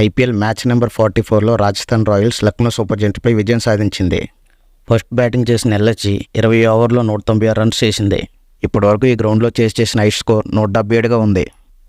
IPL match number 44లో Rajasthan Royals Lucknow Super జెయింట్స్పై విజయం సాధించింది. ఫస్ట్ బ్యాటింగ్ చేసిన ఎల్ఎస్జీ 20 ఓవర్లో 196 రన్స్ చేసింది. ఇప్పటివరకు ఈ గ్రౌండ్లో చేసిన హై స్కోర్ 177గా ఉంది.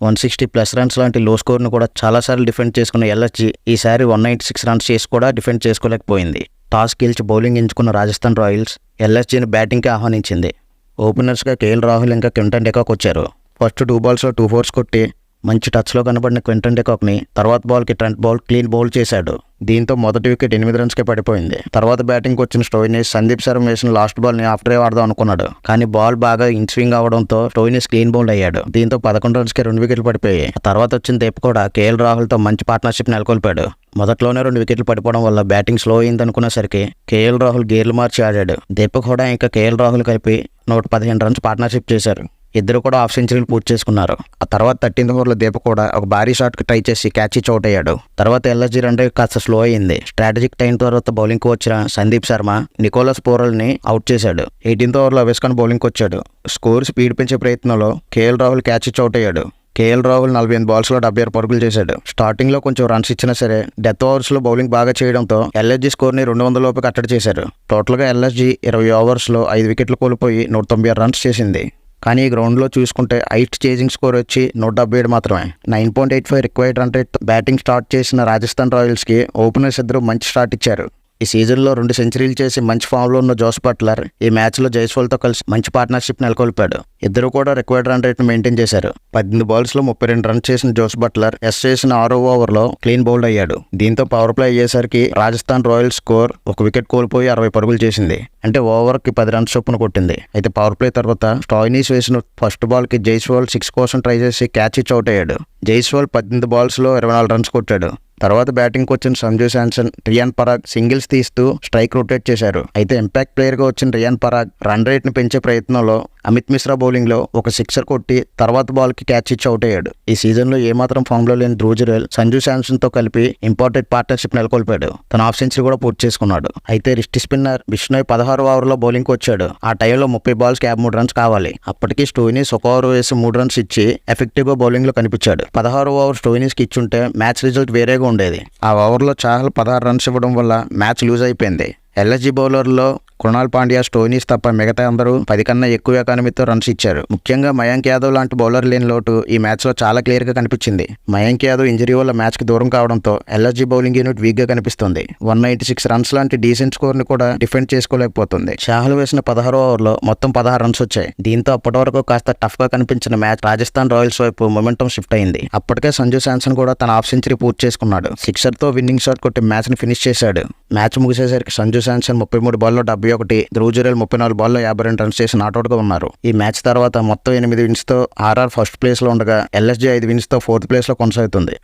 160+ రన్స్ లాంటి లో స్కోర్ను కూడా చాలాసార్లు డిఫెండ్ చేసుకున్న ఎల్ఎస్జీ ఈసారి 196 రన్స్ చేసి కూడా డిఫెండ్ చేసుకోలేకపోయింది. టాస్ గెలిచి బౌలింగ్ ఎంచుకున్న రాజస్థాన్ రాయల్స్ ఎల్ఎస్జీని బ్యాటింగ్కి ఆహ్వానించింది. ఓపెనర్స్గా కేఎల్ రాహుల్ ఇంకా క్వింటన్ డెకాక్ వచ్చారు. ఫస్ట్ 2 బాల్స్లో 2 4s కొట్టి మంచి టచ్లో కనబడిన క్వింటన్ డెకాక్ని తర్వాత బాల్కి ట్రెంట్ బౌల్ట్ క్లీన్ బౌల్ చేశాడు. దీంతో మొదటి వికెట్ 8 రన్స్కే పడిపోయింది. తర్వాత బ్యాటింగ్కి వచ్చిన స్టోయినిస్ సందీప్ శర్మ వేసిన లాస్ట్ బాల్ని ఆఫ్ డ్రైవ్ ఆడదాం అనుకున్నాడు. కానీ బాల్ బాగా ఇన్ స్వింగ్ అవడంతో స్టోయినిస్ క్లీన్ బౌల్డ్ అయ్యాడు. దీంతో 11 రన్స్కే 2 వికెట్లు పడిపోయాయి. తర్వాత వచ్చిన దేప్ కూడా కేఎల్ రాహుల్తో మంచి పార్ట్నర్షిప్ నెలకొల్పాడు. మొదట్లోనే 2 వికెట్లు పడిపోవడం వల్ల బ్యాటింగ్ స్లో అయిందనుకునేసరికి కేఎల్ రాహుల్ గేర్లు మార్చి ఆడాడు. దేప్ కూడా ఇంకా కేఎల్ రాహుల్ కలిపి 115 రన్స్ పార్ట్నర్షిప్ చేశారు. ఇద్దరు కూడా హాఫ్ సెంచరీలు పూర్తి చేసుకున్నారు. ఆ తర్వాత 13th ఓవర్లో దీప కూడా ఒక భారీ షాట్కి ట్రై చేసి క్యాచ్ ఇచ్చి అవుట్ అయ్యాడు. తర్వాత ఎల్ఎస్జీ అంటే కాస్త స్లో అయింది. స్ట్రాటజిక్ టైం తర్వాత బౌలింగ్కి వచ్చిన సందీప్ శర్మ నికోలస్ పోరల్ని అవుట్ చేశాడు. 18th ఓవర్లో అవేస్కాన్ బౌలింగ్కి వచ్చాడు. స్కోర్ స్పీడ్ పెంచే ప్రయత్నంలో కేఎల్ రాహుల్ క్యాచ్ ఇచ్చి అవుట్ అయ్యాడు. కేఎల్ రాహుల్ 48 బాల్స్లో 76 పరుగులు చేశాడు. స్టార్టింగ్లో కొంచెం రన్స్ ఇచ్చినా సరే డెత్ ఓవర్స్లో బౌలింగ్ బాగా చేయడంతో ఎల్ఎస్జీ స్కోర్ని 200 లోపు కట్టడి చేశారు. టోటల్గా ఎల్ఎస్జీ 20 ఓవర్స్లో 5 వికెట్లు కోల్పోయి 196 రన్స్ చేసింది. కానీ ఈ గ్రౌండ్లో చూసుకుంటే హైట్ చేజింగ్ స్కోర్ వచ్చి 177 మాత్రమే. 9.85 required run rate batting start చేసిన రాజస్థాన్ రాయల్స్కి ఓపెనర్స్ ఇద్దరు మంచి స్టార్ట్ ఇచ్చారు. ఈ సీజన్లో 2 సెంచరీలు చేసి మంచి ఫామ్లో ఉన్న జోస్ బట్లర్ ఈ మ్యాచ్లో జైస్వాల్తో కలిసి మంచి పార్ట్నర్షిప్ నెలకొల్పాడు. ఇద్దరు కూడా రిక్వైర్డ్ రన్ రేట్ను మెయింటైన్ చేశారు. 18 బాల్స్లో 32 రన్స్ చేసిన జోస్ బట్లర్ చేసిన 6వ ఓవర్లో క్లీన్ బౌల్డ్ అయ్యాడు. దీంతో పవర్ ప్లే అయ్యేసరికి రాజస్థాన్ రాయల్స్ స్కోర్ 1 వికెట్ కోల్పోయి 60 పరుగులు చేసింది. అంటే ఓవర్కి 10 రన్స్ చొప్పున కొట్టింది. అయితే పవర్ ప్లే తర్వాత స్టాయినిస్ వేసిన ఫస్ట్ బాల్కి జైస్వాల్ 6 కోసం ట్రై చేసి క్యాచ్ ఇచ్చి అవుట్ అయ్యాడు. జైస్వాల్ 18 బాల్స్లో 24 రన్స్ కొట్టాడు. తర్వాత బ్యాటింగ్కి వచ్చిన సంజు శాంసన్, రియాన్ పరాగ్ సింగిల్స్ తీస్తూ స్ట్రైక్ రొటేట్ చేశారు. అయితే ఇంపాక్ట్ ప్లేయర్గా వచ్చిన రియాన్ పరాగ్ రన్ రేట్ని పెంచే ప్రయత్నంలో అమిత్ మిశ్రా బౌలింగ్లో ఒక 6 కొట్టి తర్వాత బాల్కి క్యాచ్ ఇచ్చి అవుట్ అయ్యాడు. ఈ సీజన్లో ఏమాత్రం ఫామ్లో లేని ధ్రువ్ జురేల్ సంజు శాంసన్తో కలిపి ఇంపార్టెంట్ పార్ట్నర్షిప్ నెలకొల్పాడు. తన హాఫ్ సెంచరీ కూడా పూర్తి చేసుకున్నాడు. అయితే రిస్ట్ స్పిన్నర్ బిష్నోయ్ 16వ ఓవర్లో బౌలింగ్కి వచ్చాడు. ఆ టైంలో 30 బాల్స్కి 53 రన్స్ కావాలి. అప్పటికీ స్టోయినిస్ 1 ఓవర్ వేసి 3 రన్స్ ఇచ్చి ఎఫెక్టివ్గా బౌలింగ్లో కనిపించాడు. 16వ ఓవర్ స్టోయినిస్కి ఇచ్చుంటే మ్యాచ్ రిజల్ట్ వేరేగా ఉండేది. ఆ ఓవర్లో చాహల్ 16 రన్స్ ఇవ్వడం వల్ల మ్యాచ్ లూజ్ అయిపోయింది. ఎల్ఎస్జీ బౌలర్లో కృణాల్ పాండ్యా, స్టోయినిస్ తప్ప మిగతా అందరూ 10 కన్నా ఎక్కువ ఎకానమీతో రన్స్ ఇచ్చారు. ముఖ్యంగా మయాంక్ యాదవ్ లాంటి బౌలర్ లేని లోటు ఈ మ్యాచ్లో చాలా క్లియర్గా కనిపించింది. మయాంక్ యాదవ్ ఇంజరీ వల్ల మ్యాచ్కి దూరం కావడంతో ఎల్ఎస్జీ బౌలింగ్ యూనిట్ వీక్గా కనిపిస్తుంది. 196 రన్స్ లాంటి డీసెంట్ స్కోర్ని కూడా డిఫెండ్ చేసుకోలేకపోతుంది. చాహల్ వేసిన 16వ ఓవర్లో మొత్తం 16 రన్స్ వచ్చాయి. దీంతో అప్పటి వరకు కాస్త టఫ్గా కనిపించిన మ్యాచ్ రాజస్థాన్ రాయల్స్ వైపు మొమెంటం షిఫ్ట్ అయింది. అప్పటికే సంజు శాంసన్ కూడా తన హాఫ్ సెంచరీ పూర్తి చేసుకున్నాడు. 6తో విన్నింగ్ షాట్ కొట్టి మ్యాచ్ని ఫినిష్ చేశాడు. మ్యాచ్ ముగిసేసరికి సంజు శాంసన్ 33 బాల్లో 71, ధ్రువ్ జురేల్ 34 బాల్లో 52 రన్స్ చేసి నాట్అవుట్గా ఉన్నారు. ఈ మ్యాచ్ తర్వాత మొత్తం 8 విన్స్తో ఆర్ఆర్ ఫస్ట్ ప్లేస్లో ఉండగా ఎల్ఎస్జీ 5 విన్స్తో 4th ప్లేస్లో కొనసాగుతుంది.